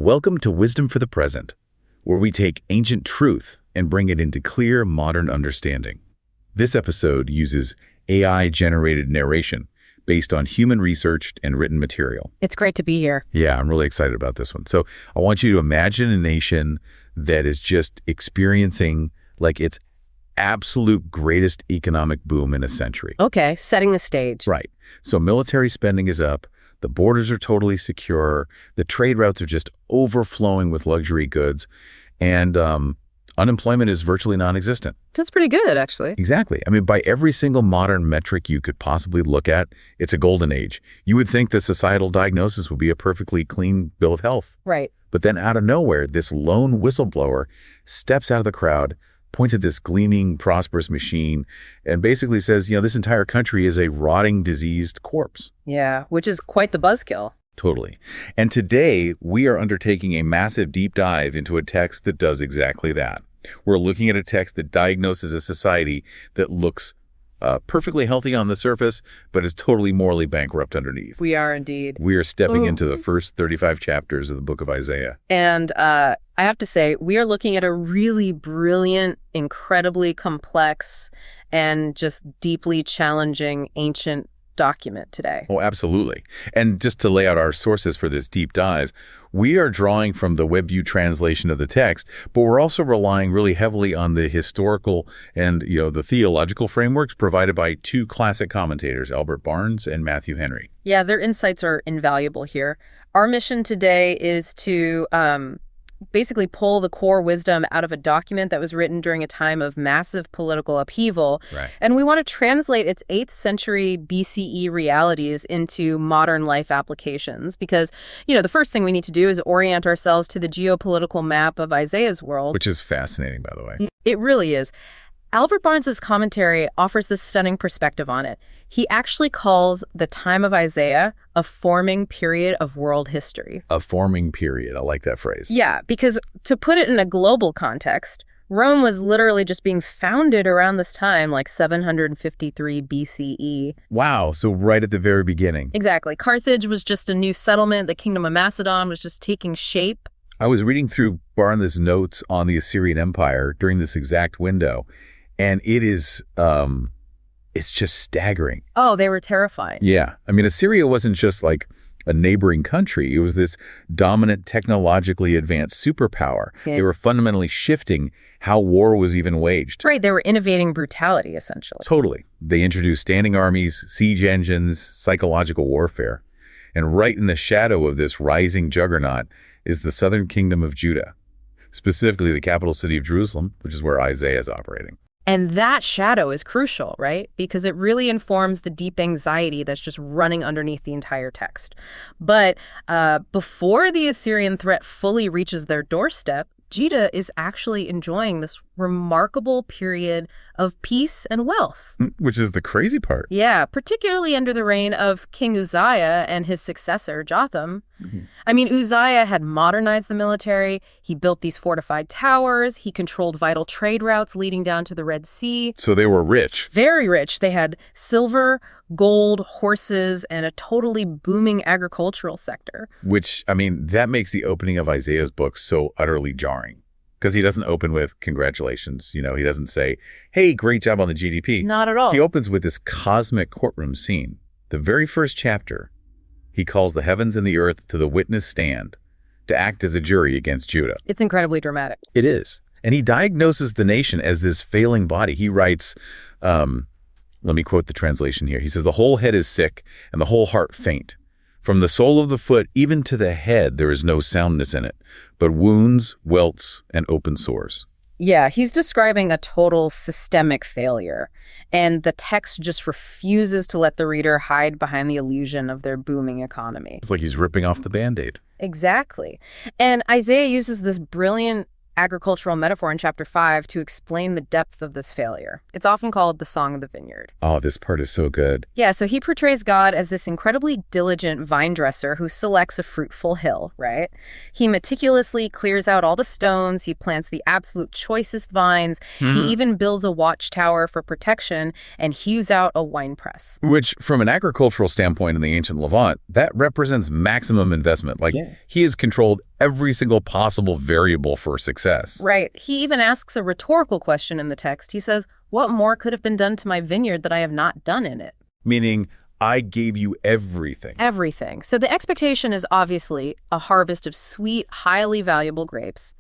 Welcome to Wisdom for the Present, where we take ancient truth and bring it into clear, modern understanding. This episode uses AI-generated narration based on human researched and written material. It's great to be here. Yeah, I'm really excited about this one. So I want you to imagine a nation that is just experiencing like its absolute greatest economic boom in a century. Okay, setting the stage. Right. So military spending is up. The borders are totally secure. The trade routes are just overflowing with luxury goods. And unemployment is virtually non-existent. That's pretty good, actually. Exactly. I mean, by every single modern metric you could possibly look at, it's a golden age. You would think the societal diagnosis would be a perfectly clean bill of health. Right. But then out of nowhere, this lone whistleblower steps out of the crowd, points at this gleaming, prosperous machine, and basically says, this entire country is a rotting, diseased corpse. Yeah, which is quite the buzzkill. Totally. And today, we are undertaking a massive deep dive into a text that does exactly that. We're looking at a text that diagnoses a society that looks perfectly healthy on the surface, but is totally morally bankrupt underneath. We are indeed. We are stepping into the first 35 chapters of the book of Isaiah. And I have to say, we are looking at a really brilliant, incredibly complex, and just deeply challenging ancient document today. Oh, absolutely. And just to lay out our sources for this deep dive, we are drawing from the WebView translation of the text, but we're also relying really heavily on the historical and, the theological frameworks provided by two classic commentators, Albert Barnes and Matthew Henry. Yeah, their insights are invaluable here. Our mission today is to basically pull the core wisdom out of a document that was written during a time of massive political upheaval. Right. And we want to translate its 8th century BCE realities into modern life applications because, the first thing we need to do is orient ourselves to the geopolitical map of Isaiah's world. Which is fascinating, by the way. It really is. Albert Barnes's commentary offers this stunning perspective on it. He actually calls the time of Isaiah a forming period of world history. A forming period. I like that phrase. Yeah, because to put it in a global context, Rome was literally just being founded around this time, like 753 BCE. Wow, so right at the very beginning. Exactly. Carthage was just a new settlement. The Kingdom of Macedon was just taking shape. I was reading through Barnes' notes on the Assyrian Empire during this exact window, and it is, it's just staggering. Oh, they were terrifying. Yeah. I mean, Assyria wasn't just like a neighboring country. It was this dominant, technologically advanced superpower. Yeah. They were fundamentally shifting how war was even waged. Right. They were innovating brutality, essentially. Totally. They introduced standing armies, siege engines, psychological warfare. And right in the shadow of this rising juggernaut is the southern kingdom of Judah, specifically the capital city of Jerusalem, which is where Isaiah is operating. And that shadow is crucial, right? Because it really informs the deep anxiety that's just running underneath the entire text. But before the Assyrian threat fully reaches their doorstep, Judah is actually enjoying this remarkable period of peace and wealth. Which is the crazy part. Yeah, particularly under the reign of King Uzziah and his successor, Jotham. Mm-hmm. I mean, Uzziah had modernized the military. He built these fortified towers. He controlled vital trade routes leading down to the Red Sea. So they were rich. Very rich. They had silver, gold, horses, and a totally booming agricultural sector. Which, I mean, that makes the opening of Isaiah's book so utterly jarring. Because he doesn't open with congratulations. He doesn't say, hey, great job on the GDP. Not at all. He opens with this cosmic courtroom scene. The very first chapter, he calls the heavens and the earth to the witness stand to act as a jury against Judah. It's incredibly dramatic. It is. And he diagnoses the nation as this failing body. He writes, let me quote the translation here. He says, the whole head is sick and the whole heart faint. From the sole of the foot even to the head, there is no soundness in it, but wounds, welts, and open sores. Yeah, he's describing a total systemic failure, and the text just refuses to let the reader hide behind the illusion of their booming economy. It's like he's ripping off the Band-Aid. Exactly. And Isaiah uses this brilliant agricultural metaphor in chapter 5 to explain the depth of this failure. It's often called the Song of the Vineyard. Oh, this part is so good. Yeah, so he portrays God as this incredibly diligent vine dresser who selects a fruitful hill, right? He meticulously clears out all the stones. He plants the absolute choicest vines. He even builds a watchtower for protection and hews out a wine press. Which, from an agricultural standpoint in the ancient Levant, that represents maximum investment. He has controlled every single possible variable for success. Right. He even asks a rhetorical question in the text. He says, "What more could have been done to my vineyard that I have not done in it?" Meaning, I gave you everything. Everything. So the expectation is obviously a harvest of sweet, highly valuable grapes.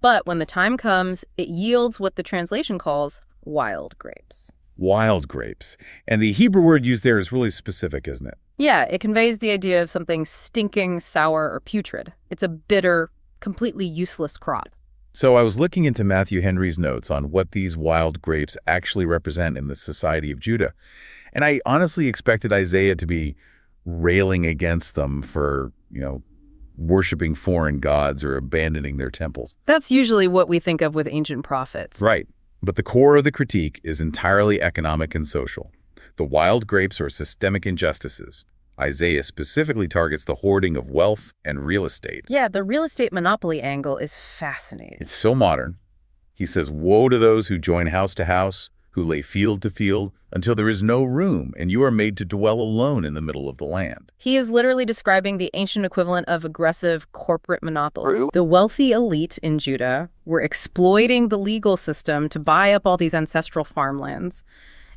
But when the time comes, it yields what the translation calls wild grapes. Wild grapes. And the Hebrew word used there is really specific, isn't it? Yeah, it conveys the idea of something stinking, sour, or putrid. It's a bitter, completely useless crop. So I was looking into Matthew Henry's notes on what these wild grapes actually represent in the society of Judah. And I honestly expected Isaiah to be railing against them for, worshiping foreign gods or abandoning their temples. That's usually what we think of with ancient prophets. Right. But the core of the critique is entirely economic and social. The wild grapes are systemic injustices. Isaiah specifically targets the hoarding of wealth and real estate. Yeah, the real estate monopoly angle is fascinating. It's so modern. He says, "Woe to those who join house to house, who lay field to field, until there is no room, and you are made to dwell alone in the middle of the land." He is literally describing the ancient equivalent of aggressive corporate monopoly. The wealthy elite in Judah were exploiting the legal system to buy up all these ancestral farmlands.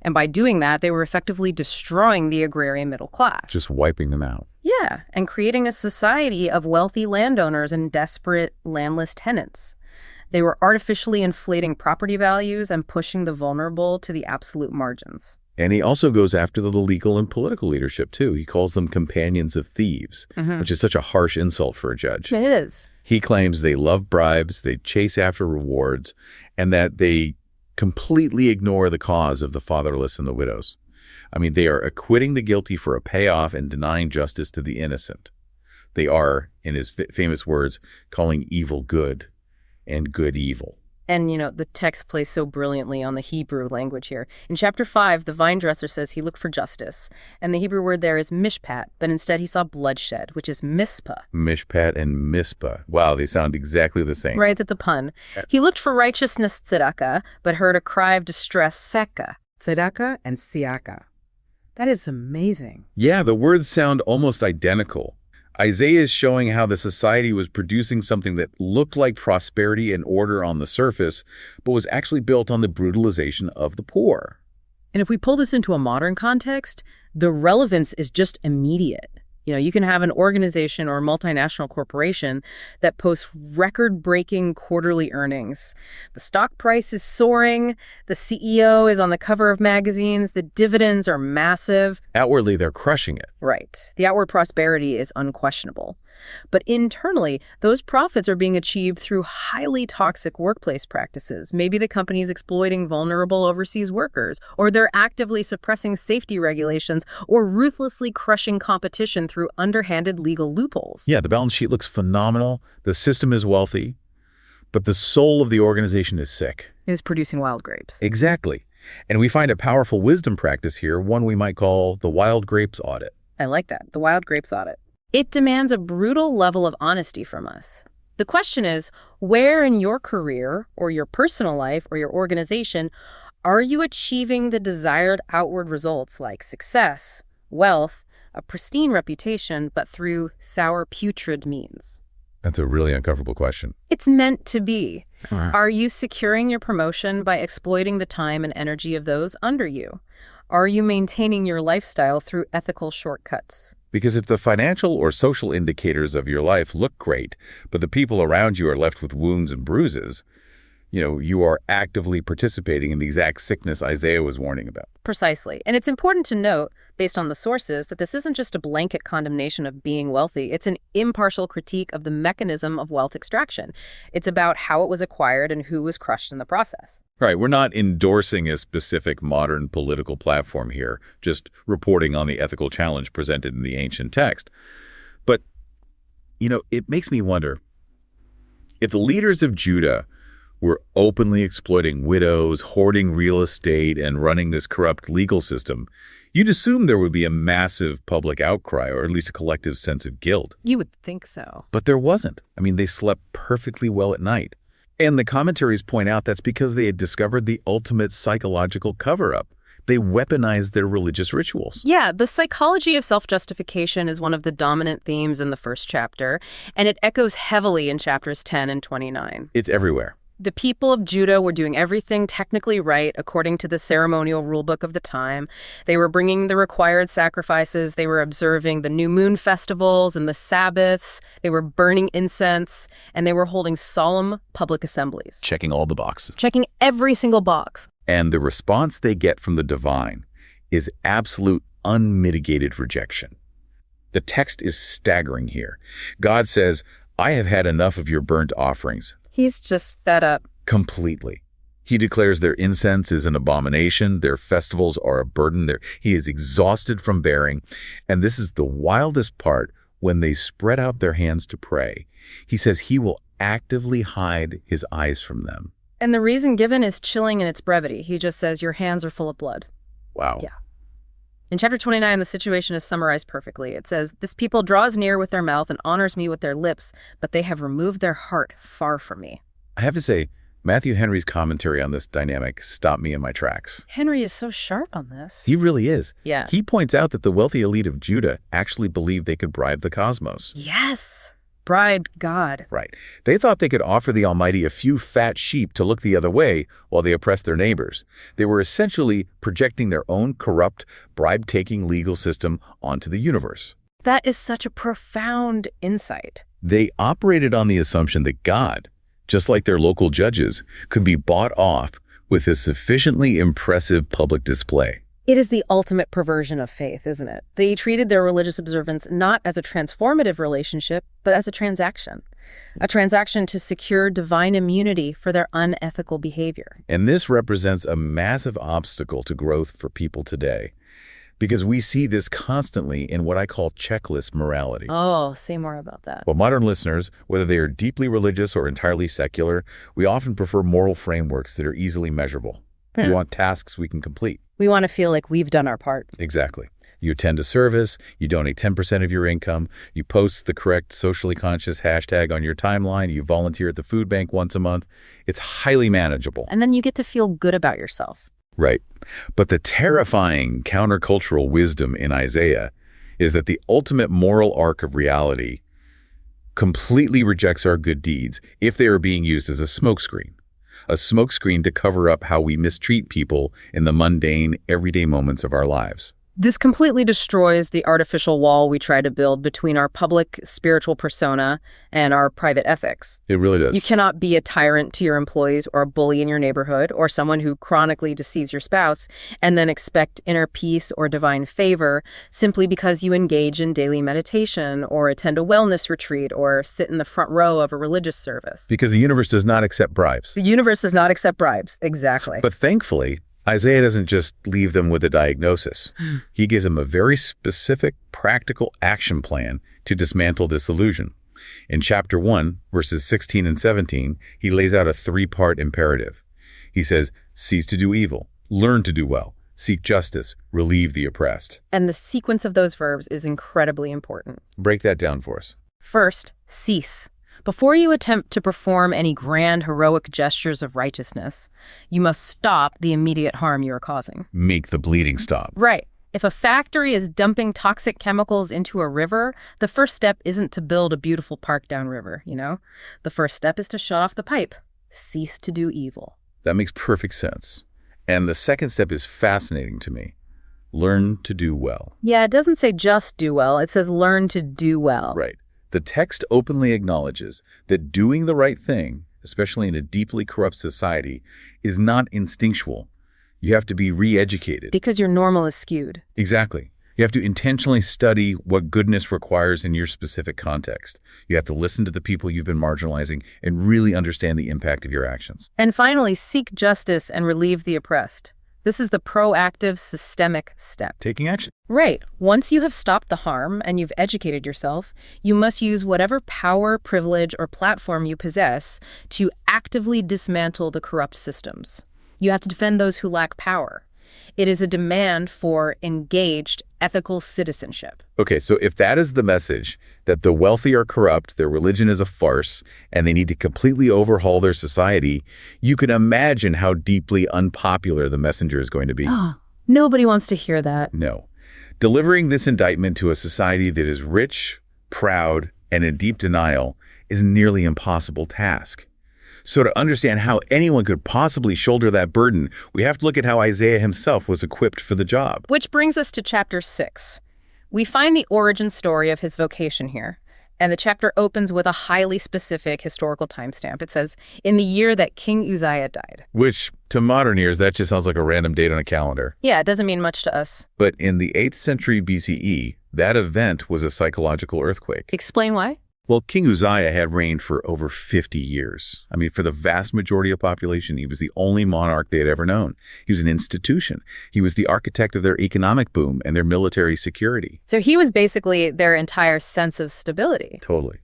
And by doing that, they were effectively destroying the agrarian middle class. Just wiping them out. Yeah, and creating a society of wealthy landowners and desperate landless tenants. They were artificially inflating property values and pushing the vulnerable to the absolute margins. And he also goes after the legal and political leadership, too. He calls them companions of thieves, which is such a harsh insult for a judge. It is. He claims they love bribes, they chase after rewards, and that they completely ignore the cause of the fatherless and the widows. I mean, they are acquitting the guilty for a payoff and denying justice to the innocent. They are, in his famous words, calling evil good and good evil. And, the text plays so brilliantly on the Hebrew language here. In chapter 5, the vine dresser says he looked for justice. And the Hebrew word there is mishpat, but instead he saw bloodshed, which is mispah. Mishpat and mispah. Wow, they sound exactly the same. Right, it's a pun. He looked for righteousness, tzedakah, but heard a cry of distress, seka. Tzedakah and siaka. That is amazing. Yeah, the words sound almost identical. Isaiah is showing how the society was producing something that looked like prosperity and order on the surface, but was actually built on the brutalization of the poor. And if we pull this into a modern context, the relevance is just immediate. You can have an organization or a multinational corporation that posts record-breaking quarterly earnings. The stock price is soaring, the CEO is on the cover of magazines, the dividends are massive. Outwardly, they're crushing it. Right. The outward prosperity is unquestionable. But internally, those profits are being achieved through highly toxic workplace practices. Maybe the company's exploiting vulnerable overseas workers, or they're actively suppressing safety regulations, or ruthlessly crushing competition through underhanded legal loopholes. Yeah, the balance sheet looks phenomenal. The system is wealthy, but the soul of the organization is sick. It was producing wild grapes. Exactly. And we find a powerful wisdom practice here, one we might call the wild grapes audit. I like that, the wild grapes audit. It demands a brutal level of honesty from us. The question is, where in your career or your personal life or your organization are you achieving the desired outward results like success, wealth, a pristine reputation, but through sour, putrid means? That's a really uncomfortable question. It's meant to be. Are you securing your promotion by exploiting the time and energy of those under you? Are you maintaining your lifestyle through ethical shortcuts? Because if the financial or social indicators of your life look great, but the people around you are left with wounds and bruises, you are actively participating in the exact sickness Isaiah was warning about. Precisely. And it's important to note, based on the sources, that this isn't just a blanket condemnation of being wealthy. It's an impartial critique of the mechanism of wealth extraction. It's about how it was acquired and who was crushed in the process. Right. We're not endorsing a specific modern political platform here, just reporting on the ethical challenge presented in the ancient text. But, it makes me wonder, if the leaders of Judah were openly exploiting widows, hoarding real estate, and running this corrupt legal system, you'd assume there would be a massive public outcry, or at least a collective sense of guilt. You would think so. But there wasn't. I mean, they slept perfectly well at night. And the commentaries point out that's because they had discovered the ultimate psychological cover-up. They weaponize their religious rituals. Yeah, the psychology of self-justification is one of the dominant themes in the first chapter, and it echoes heavily in chapters 10 and 29. It's everywhere. The people of Judah were doing everything technically right according to the ceremonial rulebook of the time. They were bringing the required sacrifices. They were observing the new moon festivals and the Sabbaths. They were burning incense, and they were holding solemn public assemblies. Checking all the boxes. Checking every single box. And the response they get from the divine is absolute, unmitigated rejection. The text is staggering here. God says, I have had enough of your burnt offerings. He's just fed up. Completely. He declares their incense is an abomination, their festivals are a burden, he is exhausted from bearing. And this is the wildest part when they spread out their hands to pray. He says he will actively hide his eyes from them. And the reason given is chilling in its brevity. He just says, your hands are full of blood. Wow. Yeah. In chapter 29, the situation is summarized perfectly. It says, this people draws near with their mouth and honors me with their lips, but they have removed their heart far from me. I have to say, Matthew Henry's commentary on this dynamic stopped me in my tracks. Henry is so sharp on this. He really is. Yeah. He points out that the wealthy elite of Judah actually believed they could bribe the cosmos. Yes. Bribed God. Right. They thought they could offer the Almighty a few fat sheep to look the other way while they oppressed their neighbors. They were essentially projecting their own corrupt, bribe-taking legal system onto the universe. That is such a profound insight. They operated on the assumption that God, just like their local judges, could be bought off with a sufficiently impressive public display. It is the ultimate perversion of faith, isn't it? They treated their religious observance not as a transformative relationship, but as a transaction to secure divine immunity for their unethical behavior. And this represents a massive obstacle to growth for people today, because we see this constantly in what I call checklist morality. Oh, say more about that. Well, modern listeners, whether they are deeply religious or entirely secular, we often prefer moral frameworks that are easily measurable. We want tasks we can complete. We want to feel like we've done our part. Exactly. You attend a service, you donate 10% of your income, you post the correct socially conscious hashtag on your timeline, you volunteer at the food bank once a month. It's highly manageable. And then you get to feel good about yourself. Right. But the terrifying countercultural wisdom in Isaiah is that the ultimate moral arc of reality completely rejects our good deeds if they are being used as a smokescreen to cover up how we mistreat people in the mundane, everyday moments of our lives. This completely destroys the artificial wall we try to build between our public spiritual persona and our private ethics. It really does. You cannot be a tyrant to your employees or a bully in your neighborhood or someone who chronically deceives your spouse and then expect inner peace or divine favor simply because you engage in daily meditation or attend a wellness retreat or sit in the front row of a religious service. Because the universe does not accept bribes. The universe does not accept bribes. Exactly. But thankfully, Isaiah doesn't just leave them with a diagnosis. He gives them a very specific, practical action plan to dismantle this illusion. In chapter 1, verses 16 and 17, he lays out a three-part imperative. He says, cease to do evil, learn to do well, seek justice, relieve the oppressed. And the sequence of those verbs is incredibly important. Break that down for us. First, cease. Before you attempt to perform any grand, heroic gestures of righteousness, you must stop the immediate harm you are causing. Make the bleeding stop. Right. If a factory is dumping toxic chemicals into a river, the first step isn't to build a beautiful park downriver, you know? The first step is to shut off the pipe. Cease to do evil. That makes perfect sense. And the second step is fascinating to me. Learn to do well. Yeah, it doesn't say just do well. It says learn to do well. Right. The text openly acknowledges that doing the right thing, especially in a deeply corrupt society, is not instinctual. You have to be re-educated. Because your normal is skewed. Exactly. You have to intentionally study what goodness requires in your specific context. You have to listen to the people you've been marginalizing and really understand the impact of your actions. And finally, seek justice and relieve the oppressed. This is the proactive, systemic step. Taking action. Right. Once you have stopped the harm and you've educated yourself, you must use whatever power, privilege, or platform you possess to actively dismantle the corrupt systems. You have to defend those who lack power. It is a demand for engaged, ethical citizenship. Okay, so if that is the message, that the wealthy are corrupt, their religion is a farce, and they need to completely overhaul their society, you can imagine how deeply unpopular the messenger is going to be. Nobody wants to hear that. No. Delivering this indictment to a society that is rich, proud, and in deep denial is a nearly impossible task. So to understand how anyone could possibly shoulder that burden, we have to look at how Isaiah himself was equipped for the job. Which brings us to chapter 6. We find the origin story of his vocation here. And the chapter opens with a highly specific historical timestamp. It says, in the year that King Uzziah died. Which, to modern ears, that just sounds like a random date on a calendar. Yeah, it doesn't mean much to us. But in the 8th century BCE, that event was a psychological earthquake. Explain why? Well, King Uzziah had reigned for over 50 years. I mean, for the vast majority of the population, he was the only monarch they had ever known. He was an institution. He was the architect of their economic boom and their military security. So he was basically their entire sense of stability. Totally.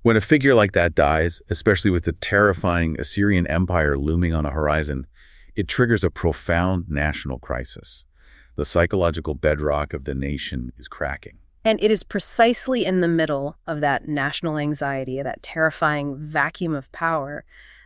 When a figure like that dies, especially with the terrifying Assyrian Empire looming on a horizon, it triggers a profound national crisis. The psychological bedrock of the nation is cracking. And it is precisely in the middle of that national anxiety, that terrifying vacuum of power,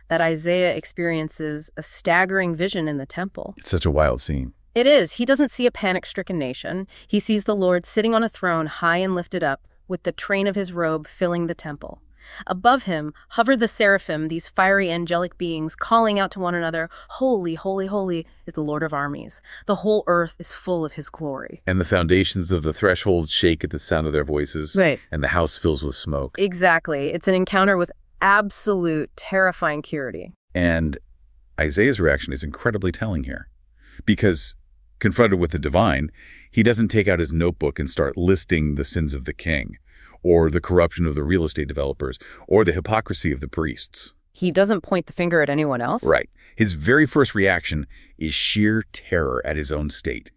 that Isaiah experiences a staggering vision in the temple. It's such a wild scene. It is. He doesn't see a panic-stricken nation. He sees the Lord sitting on a throne high and lifted up, with the train of his robe filling the temple. Above him hover the seraphim, these fiery angelic beings, calling out to one another, "Holy, holy, holy is the Lord of armies. The whole earth is full of his glory." And the foundations of the threshold shake at the sound of their voices. Right. And the house fills with smoke. Exactly. It's an encounter with absolute terrifying purity. And Isaiah's reaction is incredibly telling here. Because confronted with the divine, he doesn't take out his notebook and start listing the sins of the king, or the corruption of the real estate developers, or the hypocrisy of the priests. He doesn't point the finger at anyone else? Right. His very first reaction is sheer terror at his own state.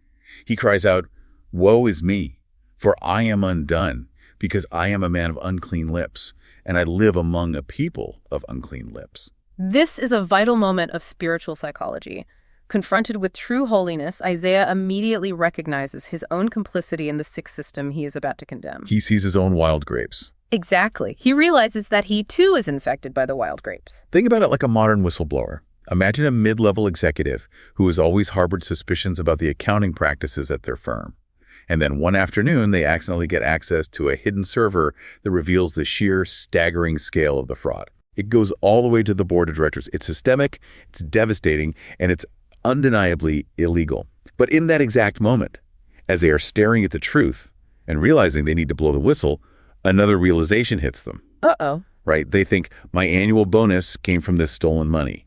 He cries out, "Woe is me, for I am undone, because I am a man of unclean lips, and I live among a people of unclean lips." This is a vital moment of spiritual psychology. Confronted with true holiness, Isaiah immediately recognizes his own complicity in the sick system he is about to condemn. He sees his own wild grapes. Exactly. He realizes that he too is infected by the wild grapes. Think about it like a modern whistleblower. Imagine a mid-level executive who has always harbored suspicions about the accounting practices at their firm. And then one afternoon, they accidentally get access to a hidden server that reveals the sheer, staggering scale of the fraud. It goes all the way to the board of directors. It's systemic, it's devastating, and it's undeniably illegal. But in that exact moment, as they are staring at the truth and realizing they need to blow the whistle, another realization hits them. Uh-oh. Right? They think, my annual bonus came from this stolen money.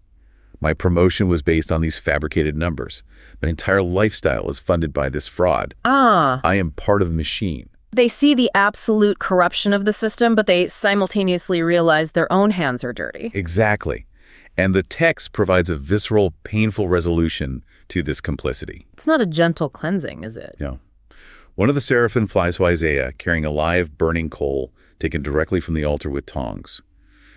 My promotion was based on these fabricated numbers. My entire lifestyle is funded by this fraud. I am part of the machine. They see the absolute corruption of the system, but they simultaneously realize their own hands are dirty. Exactly. And the text provides a visceral, painful resolution to this complicity. It's not a gentle cleansing, is it? No. One of the seraphim flies to Isaiah, carrying a live, burning coal taken directly from the altar with tongs.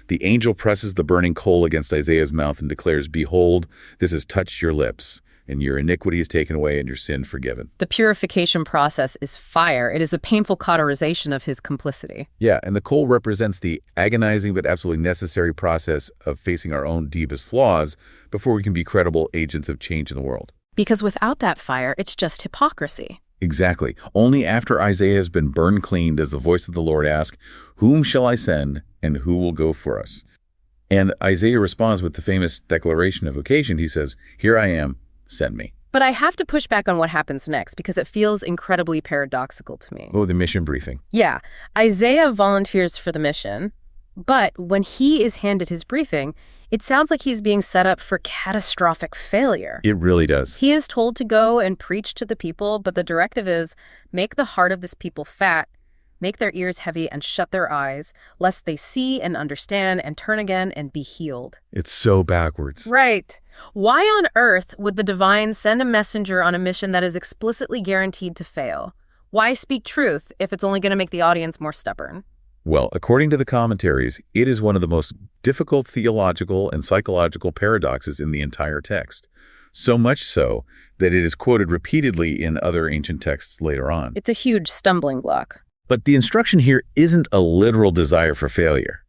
The angel presses the burning coal against Isaiah's mouth and declares, "Behold, this has touched your lips, and your iniquity is taken away and your sin forgiven." The purification process is fire. It is a painful cauterization of his complicity. Yeah, and the coal represents the agonizing but absolutely necessary process of facing our own deepest flaws before we can be credible agents of change in the world. Because without that fire, it's just hypocrisy. Exactly. Only after Isaiah has been burned clean does the voice of the Lord ask, "Whom shall I send, and who will go for us?" And Isaiah responds with the famous declaration of vocation. He says, "Here I am, send me." But I have to push back on what happens next because it feels incredibly paradoxical to me. Oh, the mission briefing. Yeah, Isaiah volunteers for the mission, but when he is handed his briefing, it sounds like he's being set up for catastrophic failure. It really does. He is told to go and preach to the people, but the directive is, make the heart of this people fat, make their ears heavy and shut their eyes, lest they see and understand and turn again and be healed. It's so backwards. Right. Why on earth would the divine send a messenger on a mission that is explicitly guaranteed to fail? Why speak truth if it's only going to make the audience more stubborn? Well, according to the commentaries, it is one of the most difficult theological and psychological paradoxes in the entire text. So much so that it is quoted repeatedly in other ancient texts later on. It's a huge stumbling block. But the instruction here isn't a literal desire for failure.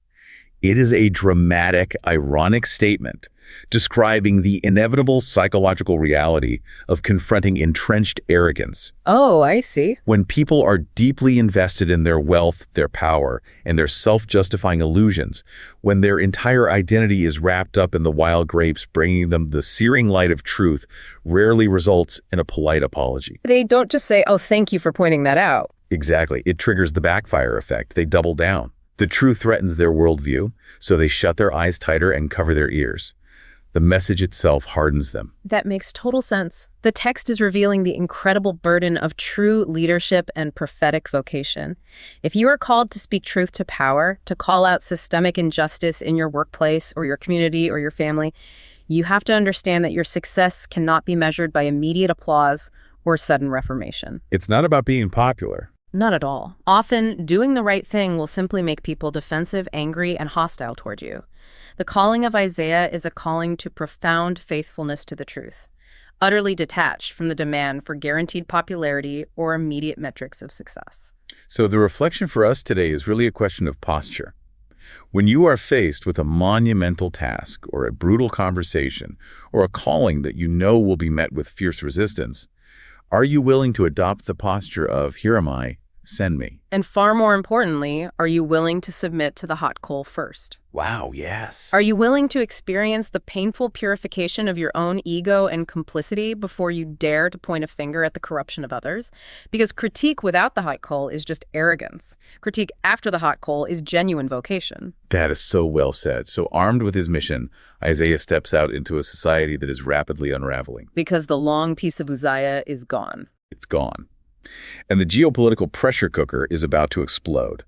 It is a dramatic, ironic statement describing the inevitable psychological reality of confronting entrenched arrogance. Oh, I see. When people are deeply invested in their wealth, their power, and their self-justifying illusions, when their entire identity is wrapped up in the wild grapes bringing them the searing light of truth, rarely results in a polite apology. They don't just say, oh, thank you for pointing that out. Exactly. It triggers the backfire effect. They double down. The truth threatens their worldview, so they shut their eyes tighter and cover their ears. The message itself hardens them. That makes total sense. The text is revealing the incredible burden of true leadership and prophetic vocation. If you are called to speak truth to power, to call out systemic injustice in your workplace or your community or your family, you have to understand that your success cannot be measured by immediate applause or sudden reformation. It's not about being popular. Not at all. Often, doing the right thing will simply make people defensive, angry, and hostile toward you. The calling of Isaiah is a calling to profound faithfulness to the truth, utterly detached from the demand for guaranteed popularity or immediate metrics of success. So the reflection for us today is really a question of posture. When you are faced with a monumental task or a brutal conversation or a calling that you know will be met with fierce resistance, are you willing to adopt the posture of, here am I, send me? And far more importantly, are you willing to submit to the hot coal first? Wow, yes. Are you willing to experience the painful purification of your own ego and complicity before you dare to point a finger at the corruption of others? Because critique without the hot coal is just arrogance. Critique after the hot coal is genuine vocation. That is so well said. So armed with his mission, Isaiah steps out into a society that is rapidly unraveling. Because the long piece of Uzziah is gone. It's gone. And the geopolitical pressure cooker is about to explode.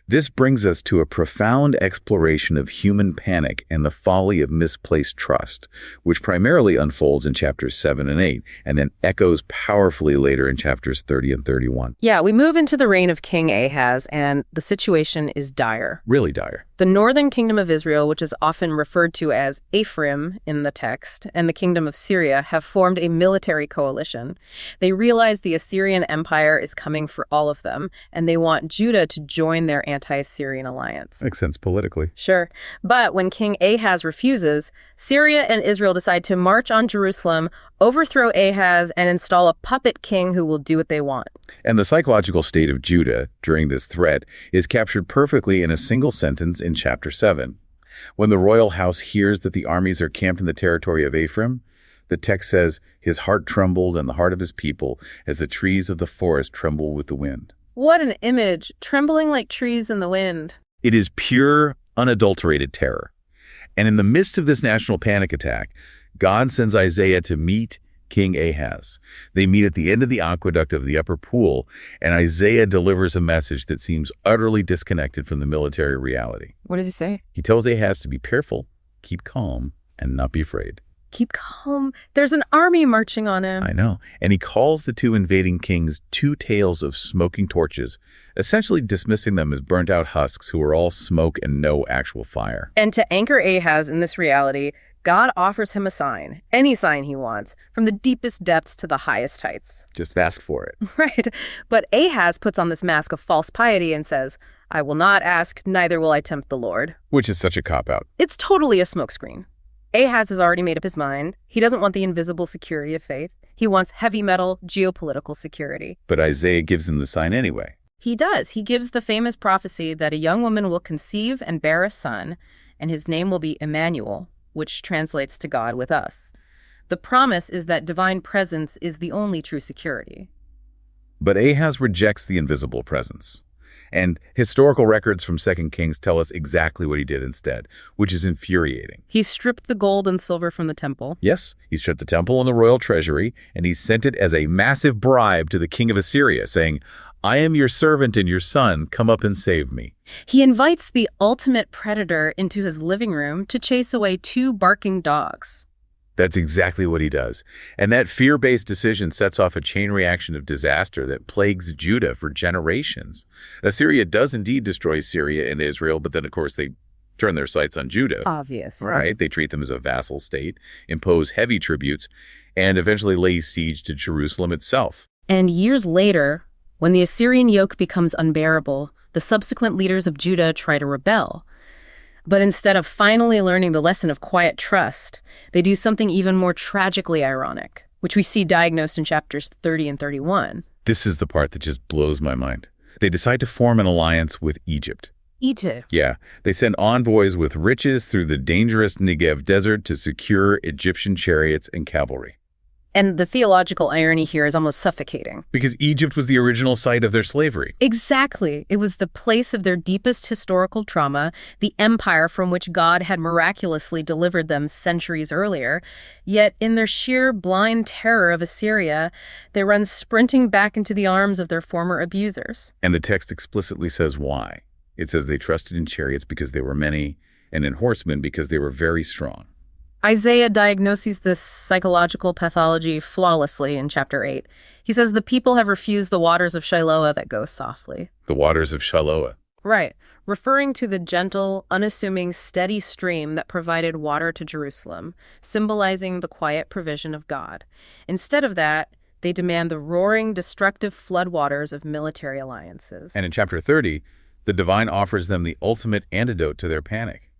This brings us to a profound exploration of human panic and the folly of misplaced trust, which primarily unfolds in chapters 7 and 8, and then echoes powerfully later in chapters 30 and 31. Yeah, we move into the reign of King Ahaz, and the situation is dire. Really dire. The northern kingdom of Israel, which is often referred to as Ephraim in the text, and the kingdom of Syria have formed a military coalition. They realize the Assyrian Empire is coming for all of them, and they want Judah to join their anti-Assyrian alliance. Makes sense politically. Sure. But when King Ahaz refuses, Syria and Israel decide to march on Jerusalem, overthrow Ahaz, and install a puppet king who will do what they want. And the psychological state of Judah during this threat is captured perfectly in a single sentence in chapter 7. When the royal house hears that the armies are camped in the territory of Ephraim, the text says, his heart trembled and the heart of his people as the trees of the forest tremble with the wind. What an image, trembling like trees in the wind. It is pure, unadulterated terror. And in the midst of this national panic attack, God sends Isaiah to meet King Ahaz. They meet at the end of the aqueduct of the upper pool, and Isaiah delivers a message that seems utterly disconnected from the military reality. What does he say? He tells Ahaz to be careful, keep calm, and not be afraid. Keep calm. There's an army marching on him. I know. And he calls the two invading kings two tales of smoking torches, essentially dismissing them as burnt-out husks who are all smoke and no actual fire. And to anchor Ahaz in this reality, God offers him a sign, any sign he wants, from the deepest depths to the highest heights. Just ask for it. Right. But Ahaz puts on this mask of false piety and says, I will not ask, neither will I tempt the Lord. Which is such a cop-out. It's totally a smokescreen. Ahaz has already made up his mind. He doesn't want the invisible security of faith. He wants heavy metal geopolitical security. But Isaiah gives him the sign anyway. He does. He gives the famous prophecy that a young woman will conceive and bear a son, and his name will be Emmanuel, which translates to God with us. The promise is that divine presence is the only true security. But Ahaz rejects the invisible presence. And historical records from 2 Kings tell us exactly what he did instead, which is infuriating. He stripped the gold and silver from the temple. Yes, he stripped the temple and the royal treasury, and he sent it as a massive bribe to the king of Assyria, saying, I am your servant and your son, come up and save me. He invites the ultimate predator into his living room to chase away 2 barking dogs. That's exactly what he does. And that fear-based decision sets off a chain reaction of disaster that plagues Judah for generations. Assyria does indeed destroy Syria and Israel, but then, of course, they turn their sights on Judah. Obvious. Right. They treat them as a vassal state, impose heavy tributes, and eventually lay siege to Jerusalem itself. And years later, when the Assyrian yoke becomes unbearable, the subsequent leaders of Judah try to rebel. But instead of finally learning the lesson of quiet trust, they do something even more tragically ironic, which we see diagnosed in chapters 30 and 31. This is the part that just blows my mind. They decide to form an alliance with Egypt. Egypt. Yeah, they send envoys with riches through the dangerous Negev desert to secure Egyptian chariots and cavalry. And the theological irony here is almost suffocating. Because Egypt was the original site of their slavery. Exactly. It was the place of their deepest historical trauma, the empire from which God had miraculously delivered them centuries earlier. Yet, in their sheer blind terror of Assyria, they run sprinting back into the arms of their former abusers. And the text explicitly says why. It says they trusted in chariots because they were many, and in horsemen because they were very strong. Isaiah diagnoses this psychological pathology flawlessly in chapter 8. He says the people have refused the waters of Shiloah that go softly. The waters of Shiloah. Right, referring to the gentle, unassuming, steady stream that provided water to Jerusalem, symbolizing the quiet provision of God. Instead of that, they demand the roaring, destructive floodwaters of military alliances. And in chapter 30, the divine offers them the ultimate antidote to their panic.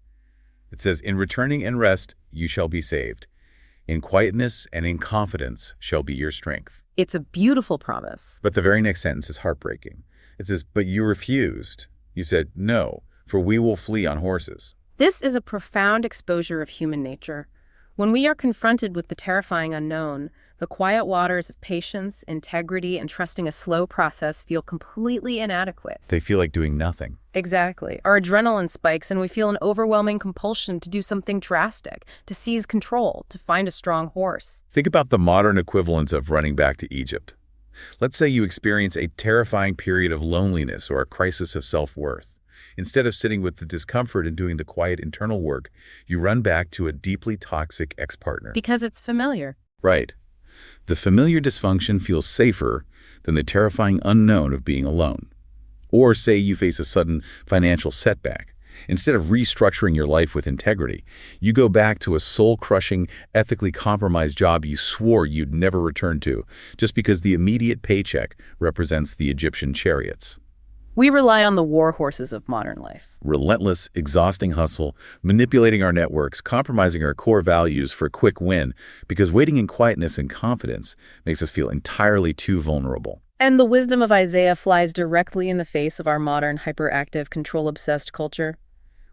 It says, "In returning and rest, you shall be saved. In quietness and in confidence shall be your strength." It's a beautiful promise. But the very next sentence is heartbreaking. It says, "But you refused. You said, 'No, for we will flee on horses.'" This is a profound exposure of human nature. When we are confronted with the terrifying unknown, the quiet waters of patience, integrity, and trusting a slow process feel completely inadequate. They feel like doing nothing. Exactly. Our adrenaline spikes and we feel an overwhelming compulsion to do something drastic, to seize control, to find a strong horse. Think about the modern equivalent of running back to Egypt. Let's say you experience a terrifying period of loneliness or a crisis of self-worth. Instead of sitting with the discomfort and doing the quiet internal work, you run back to a deeply toxic ex-partner. Because it's familiar. Right. The familiar dysfunction feels safer than the terrifying unknown of being alone. Or say you face a sudden financial setback. Instead of restructuring your life with integrity, you go back to a soul-crushing, ethically compromised job you swore you'd never return to, just because the immediate paycheck represents the Egyptian chariots. We rely on the war horses of modern life. Relentless, exhausting hustle, manipulating our networks, compromising our core values for a quick win, because waiting in quietness and confidence makes us feel entirely too vulnerable. And the wisdom of Isaiah flies directly in the face of our modern, hyperactive, control-obsessed culture.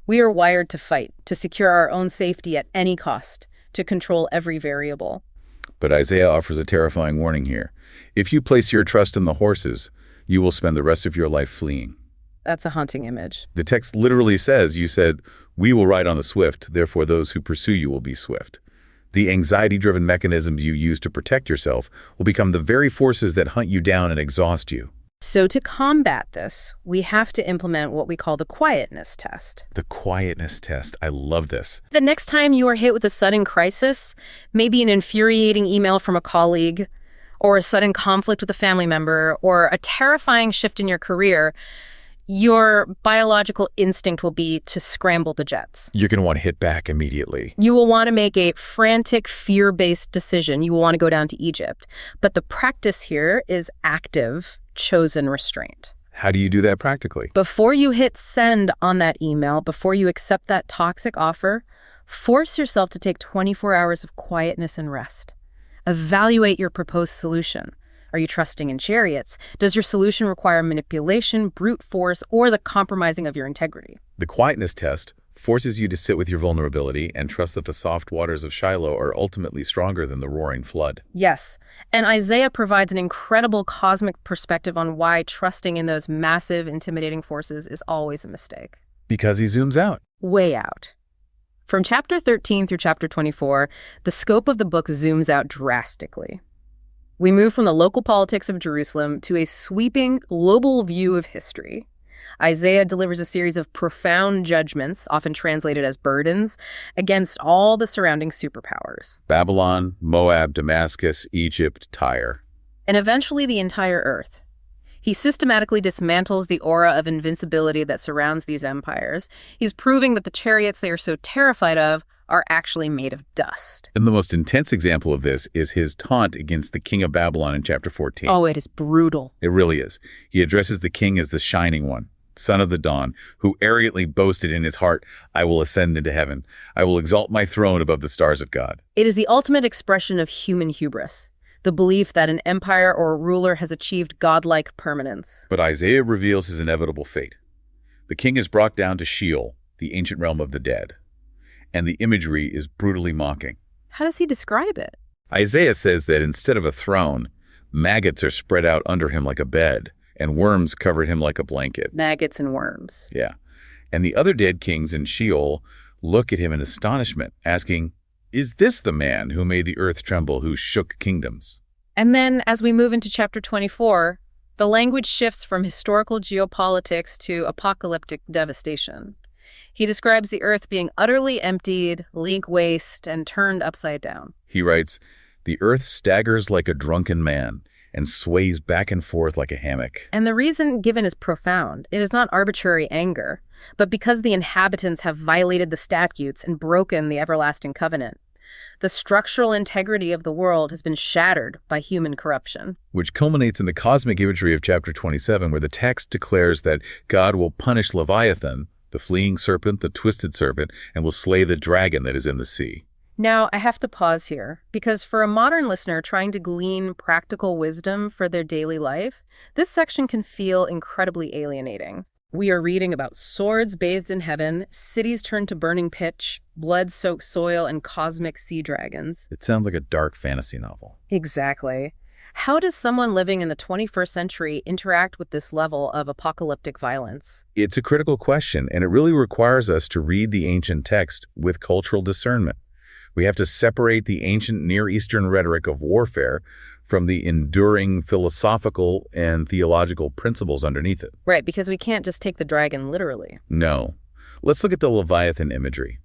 We are wired to fight, to secure our own safety at any cost, to control every variable. But Isaiah offers a terrifying warning here. If you place your trust in the horses, you will spend the rest of your life fleeing. That's a haunting image. The text literally says, you said, "We will ride on the swift, therefore those who pursue you will be swift." The anxiety-driven mechanisms you use to protect yourself will become the very forces that hunt you down and exhaust you. So to combat this, we have to implement what we call the quietness test. The quietness test. I love this. The next time you are hit with a sudden crisis, maybe an infuriating email from a colleague, or a sudden conflict with a family member, or a terrifying shift in your career, your biological instinct will be to scramble the jets. You're going to want to hit back immediately. You will want to make a frantic, fear-based decision. You will want to go down to Egypt. But the practice here is active, chosen restraint. How do you do that practically? Before you hit send on that email, before you accept that toxic offer, force yourself to take 24 hours of quietness and rest. Evaluate your proposed solution. Are you trusting in chariots? Does your solution require manipulation, brute force, or the compromising of your integrity? The quietness test forces you to sit with your vulnerability and trust that the soft waters of Shiloh are ultimately stronger than the roaring flood. Yes, and Isaiah provides an incredible cosmic perspective on why trusting in those massive, intimidating forces is always a mistake. Because he zooms out. Way out. From chapter 13 through chapter 24, the scope of the book zooms out drastically. We move from the local politics of Jerusalem to a sweeping global view of history. Isaiah delivers a series of profound judgments, often translated as burdens, against all the surrounding superpowers. Babylon, Moab, Damascus, Egypt, Tyre. And eventually the entire earth. He systematically dismantles the aura of invincibility that surrounds these empires. He's proving that the chariots they are so terrified of are actually made of dust. And the most intense example of this is his taunt against the king of Babylon in chapter 14. Oh, it is brutal. It really is. He addresses the king as the shining one. son of the dawn, who arrogantly boasted in his heart, I will ascend into heaven. I will exalt my throne above the stars of God. It is the ultimate expression of human hubris, the belief that an empire or a ruler has achieved godlike permanence. But Isaiah reveals his inevitable fate. The king is brought down to Sheol, the ancient realm of the dead, and the imagery is brutally mocking. How does he describe it? Isaiah says that instead of a throne, maggots are spread out under him like a bed, and worms covered him like a blanket. Maggots and worms. Yeah. And the other dead kings in Sheol look at him in astonishment, asking, is this the man who made the earth tremble, who shook kingdoms? And then, as we move into chapter 24, the language shifts from historical geopolitics to apocalyptic devastation. He describes the earth being utterly emptied, laid waste, and turned upside down. He writes, the earth staggers like a drunken man and sways back and forth like a hammock. And the reason given is profound. It is not arbitrary anger, but because the inhabitants have violated the statutes and broken the everlasting covenant. The structural integrity of the world has been shattered by human corruption. Which culminates in the cosmic imagery of chapter 27, where the text declares that God will punish Leviathan, the fleeing serpent, the twisted serpent, and will slay the dragon that is in the sea. Now, I have to pause here, because for a modern listener trying to glean practical wisdom for their daily life, this section can feel incredibly alienating. We are reading about swords bathed in heaven, cities turned to burning pitch, blood-soaked soil, and cosmic sea dragons. It sounds like a dark fantasy novel. Exactly. How does someone living in the 21st century interact with this level of apocalyptic violence? It's a critical question, and it really requires us to read the ancient text with cultural discernment. We have to separate the ancient Near Eastern rhetoric of warfare from the enduring philosophical and theological principles underneath it. Right, because we can't just take the dragon literally. No. Let's look at the Leviathan imagery.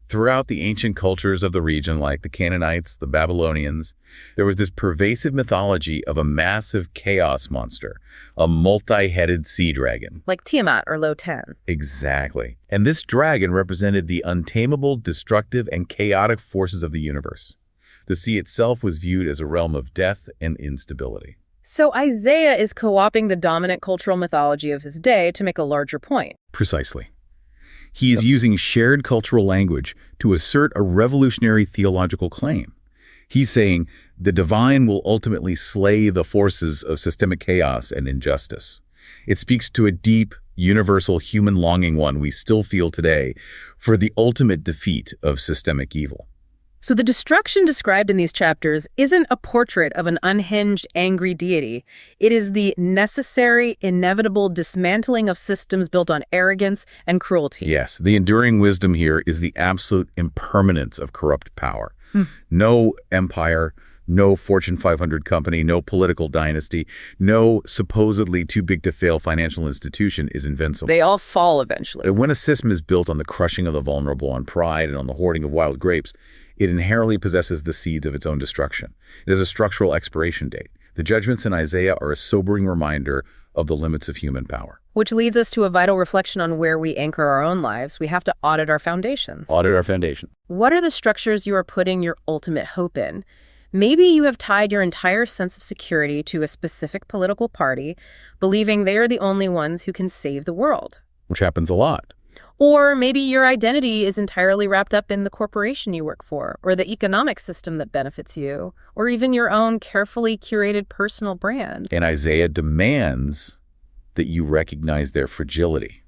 Throughout the ancient cultures of the region, like the Canaanites, the Babylonians, there was this pervasive mythology of a massive chaos monster, a multi-headed sea dragon. Like Tiamat or Lo-Ten. Exactly. And this dragon represented the untamable, destructive, and chaotic forces of the universe. The sea itself was viewed as a realm of death and instability. So Isaiah is co-opting the dominant cultural mythology of his day to make a larger point. Precisely. He is using shared cultural language to assert a revolutionary theological claim. He's saying the divine will ultimately slay the forces of systemic chaos and injustice. It speaks to a deep, universal human longing one we still feel today for the ultimate defeat of systemic evil. So the destruction described in these chapters isn't a portrait of an unhinged, angry deity. It is the necessary, inevitable dismantling of systems built on arrogance and cruelty. Yes, the enduring wisdom here is the absolute impermanence of corrupt power. No empire, no Fortune 500 company, no political dynasty, no supposedly too big to fail financial institution is invincible. They all fall eventually. When a system is built on the crushing of the vulnerable, on pride, and on the hoarding of wild grapes, it inherently possesses the seeds of its own destruction. It has a structural expiration date. The judgments in Isaiah are a sobering reminder of the limits of human power. Which leads us to a vital reflection on where we anchor our own lives. We have to audit our foundations. Audit our foundation. What are the structures you are putting your ultimate hope in? Maybe you have tied your entire sense of security to a specific political party, believing they are the only ones who can save the world. Which happens a lot. Or maybe your identity is entirely wrapped up in the corporation you work for, or the economic system that benefits you, or even your own carefully curated personal brand. And Isaiah demands that you recognize their fragility.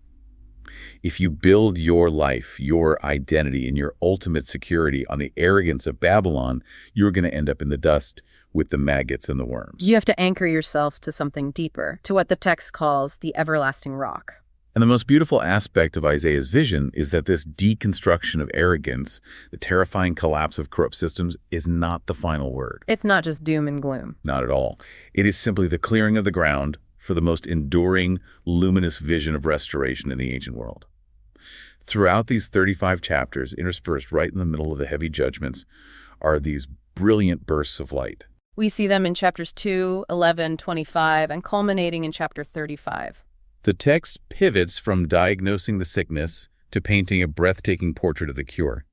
If you build your life, your identity, and your ultimate security on the arrogance of Babylon, you're going to end up in the dust with the maggots and the worms. You have to anchor yourself to something deeper, to what the text calls the everlasting rock. And the most beautiful aspect of Isaiah's vision is that this deconstruction of arrogance, the terrifying collapse of corrupt systems, is not the final word. It's not just doom and gloom. Not at all. It is simply the clearing of the ground for the most enduring, luminous vision of restoration in the ancient world. Throughout these 35 chapters, interspersed right in the middle of the heavy judgments, are these brilliant bursts of light. We see them in chapters 2, 11, 25, and culminating in chapter 35. The text pivots from diagnosing the sickness to painting a breathtaking portrait of the cure.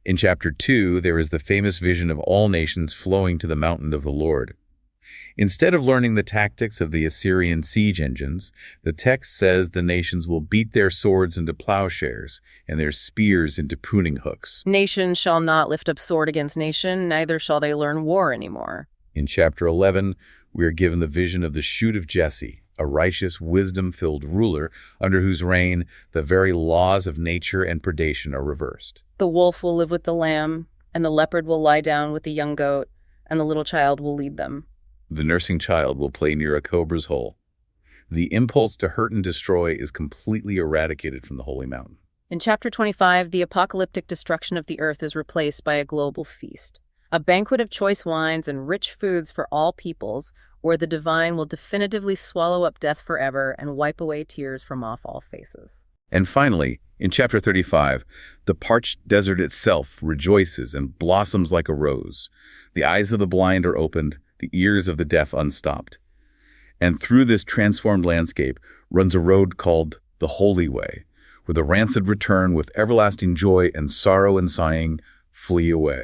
In chapter 2, there is the famous vision of all nations flowing to the mountain of the Lord. Instead of learning the tactics of the Assyrian siege engines, the text says the nations will beat their swords into plowshares and their spears into pruning hooks. Nation shall not lift up sword against nation, neither shall they learn war anymore. In chapter 11, we are given the vision of the shoot of Jesse, a righteous, wisdom-filled ruler under whose reign the very laws of nature and predation are reversed. The wolf will live with the lamb, and the leopard will lie down with the young goat, and the little child will lead them. The nursing child will play near a cobra's hole. The impulse to hurt and destroy is completely eradicated from the holy mountain. In chapter 25, the apocalyptic destruction of the earth is replaced by a global feast, a banquet of choice wines and rich foods for all peoples, where the divine will definitively swallow up death forever and wipe away tears from off all faces. And finally, in chapter 35, the parched desert itself rejoices and blossoms like a rose. The eyes of the blind are opened, the ears of the deaf unstopped. And through this transformed landscape runs a road called the Holy Way, where the rancid return with everlasting joy and sorrow and sighing flee away.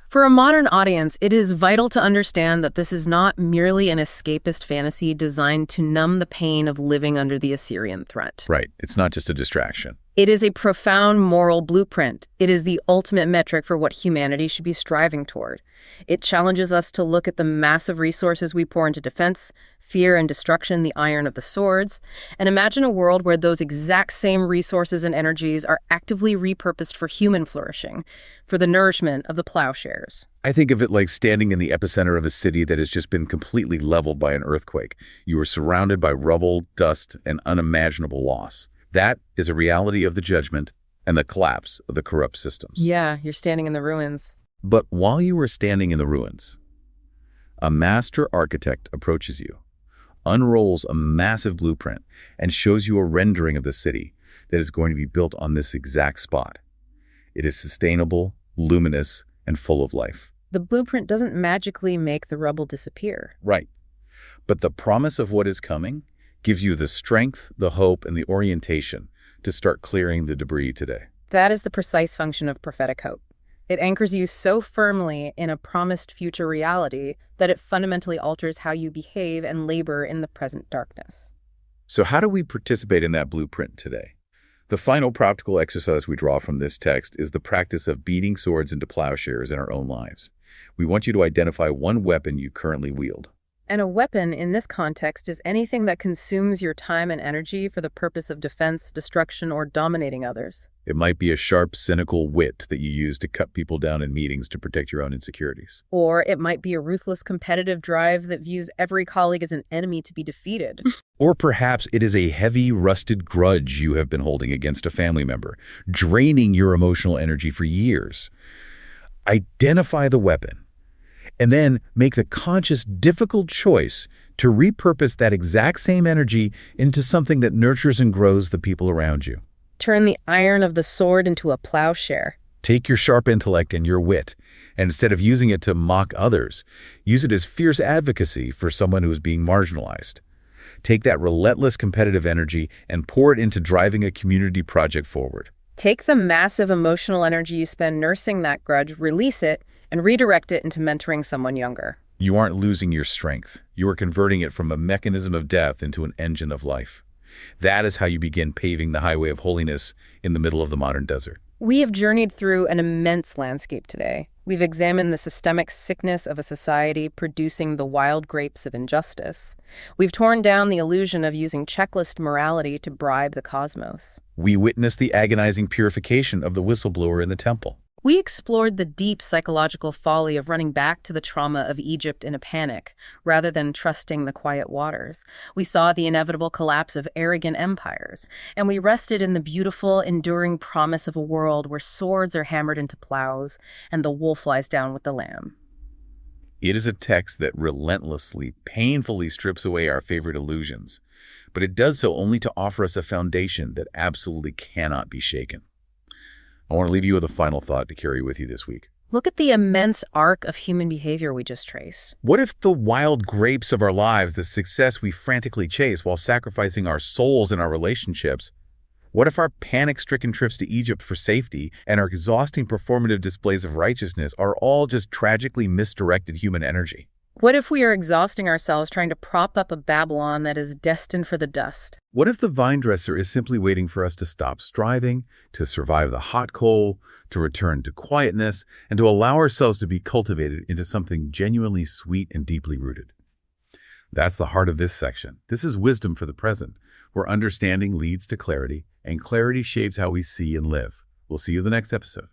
For a modern audience, it is vital to understand that this is not merely an escapist fantasy designed to numb the pain of living under the Assyrian threat. Right. It's not just a distraction. It is a profound moral blueprint. It is the ultimate metric for what humanity should be striving toward. It challenges us to look at the massive resources we pour into defense, fear and destruction, the iron of the swords, and imagine a world where those exact same resources and energies are actively repurposed for human flourishing, for the nourishment of the plowshares. I think of it like standing in the epicenter of a city that has just been completely leveled by an earthquake. You are surrounded by rubble, dust, and unimaginable loss. That is a reality of the judgment and the collapse of the corrupt systems. Yeah, you're standing in the ruins. But while you are standing in the ruins, a master architect approaches you, unrolls a massive blueprint, and shows you a rendering of the city that is going to be built on this exact spot. It is sustainable, luminous, and full of life. The blueprint doesn't magically make the rubble disappear. Right. But the promise of what is coming gives you the strength, the hope, and the orientation to start clearing the debris today. That is the precise function of prophetic hope. It anchors you so firmly in a promised future reality that it fundamentally alters how you behave and labor in the present darkness. So how do we participate in that blueprint today? The final practical exercise we draw from this text is the practice of beating swords into plowshares in our own lives. We want you to identify one weapon you currently wield. And a weapon in this context is anything that consumes your time and energy for the purpose of defense, destruction, or dominating others. It might be a sharp, cynical wit that you use to cut people down in meetings to protect your own insecurities. Or it might be a ruthless competitive drive that views every colleague as an enemy to be defeated. Or perhaps it is a heavy, rusted grudge you have been holding against a family member, draining your emotional energy for years. Identify the weapon, and then make the conscious, difficult choice to repurpose that exact same energy into something that nurtures and grows the people around you. Turn the iron of the sword into a plowshare. Take your sharp intellect and your wit, and instead of using it to mock others, use it as fierce advocacy for someone who is being marginalized. Take that relentless competitive energy and pour it into driving a community project forward. Take the massive emotional energy you spend nursing that grudge, release it, and redirect it into mentoring someone younger. You aren't losing your strength. You are converting it from a mechanism of death into an engine of life. That is how you begin paving the highway of holiness in the middle of the modern desert. We have journeyed through an immense landscape today. We've examined the systemic sickness of a society producing the wild grapes of injustice. We've torn down the illusion of using checklist morality to bribe the cosmos. We witnessed the agonizing purification of the whistleblower in the temple. We explored the deep psychological folly of running back to the trauma of Egypt in a panic, rather than trusting the quiet waters. We saw the inevitable collapse of arrogant empires, and we rested in the beautiful, enduring promise of a world where swords are hammered into plows and the wolf lies down with the lamb. It is a text that relentlessly, painfully strips away our favorite illusions, but it does so only to offer us a foundation that absolutely cannot be shaken. I want to leave you with a final thought to carry with you this week. Look at the immense arc of human behavior we just traced. What if the wild grapes of our lives, the success we frantically chase while sacrificing our souls and our relationships, what if our panic-stricken trips to Egypt for safety and our exhausting performative displays of righteousness are all just tragically misdirected human energy? What if we are exhausting ourselves trying to prop up a Babylon that is destined for the dust? What if the vine dresser is simply waiting for us to stop striving, to survive the hot coal, to return to quietness, and to allow ourselves to be cultivated into something genuinely sweet and deeply rooted? That's the heart of this section. This is wisdom for the present, where understanding leads to clarity, and clarity shapes how we see and live. We'll see you in the next episode.